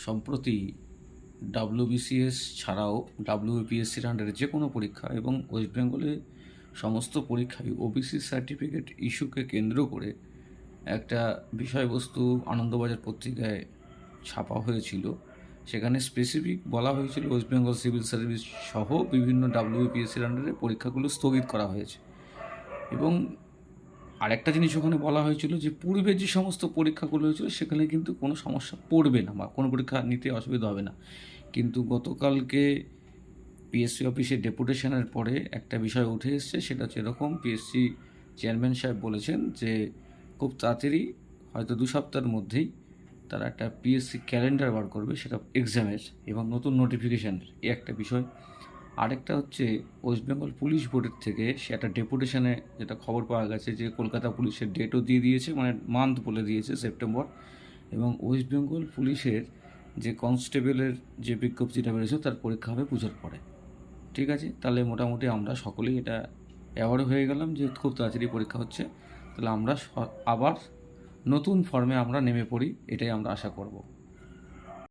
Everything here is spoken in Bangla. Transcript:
সম্প্রতি WBCS ছাড়াও WBPSCর আন্ডারে যে কোনো পরীক্ষা এবং ওয়েস্ট বেঙ্গলে সমস্ত পরীক্ষায় ওবিসি সার্টিফিকেট ইস্যুকে কেন্দ্র করে একটা বিষয়বস্তু আনন্দবাজার পত্রিকায় ছাপা হয়েছিল। সেখানে স্পেসিফিক বলা হয়েছিল ওয়েস্ট বেঙ্গল সিভিল সার্ভিস সহ বিভিন্ন WBPSCর আন্ডারে পরীক্ষাগুলো স্থগিত করা হয়েছে। এবং আরেকটা জিনিস ওখানে বলা হয়েছিল যে পূর্বে যে সমস্ত পরীক্ষাগুলো হয়েছিল সেখানে কিন্তু কোনো সমস্যা পড়বে না বা কোনো পরীক্ষা নিতে অসুবিধা হবে না। কিন্তু গতকালকে পিএসসি অফিসে ডেপুটেশনের পরে একটা বিষয় উঠে এসছে, সেটা হচ্ছে এরকম, পিএসসি চেয়ারম্যান সাহেব বলেছেন যে খুব তাড়াতাড়ি হয়তো 2 সপ্তাহের মধ্যেই তারা একটা পিএসসি ক্যালেন্ডার বার করবে, সেটা এক্সামের এবং নতুন নোটিফিকেশানের, এই একটা বিষয়। আরেকটা হচ্ছে ওয়েস্ট বেঙ্গল পুলিশ বোর্ডের থেকে সে একটা ডেপুটেশনে যেটা খবর পাওয়া গেছে যে কলকাতা পুলিশের ডেটও দিয়ে দিয়েছে, মানে মান্থ বলে দিয়েছে সেপ্টেম্বর, এবং ওয়েস্ট বেঙ্গল পুলিশের যে কনস্টেবলের যে বিজ্ঞপ্তিটা বেরিয়েছে তার পরীক্ষা হবে পুজোর পরে। ঠিক আছে, তাহলে মোটামুটি আমরা সকলেই এটা অ্যাওয়ার হয়ে গেলাম যে খুব তাড়াতাড়ি পরীক্ষা হচ্ছে। তাহলে আমরা আবার নতুন ফর্মে আমরা নেমে পড়ি, এটাই আমরা আশা করব।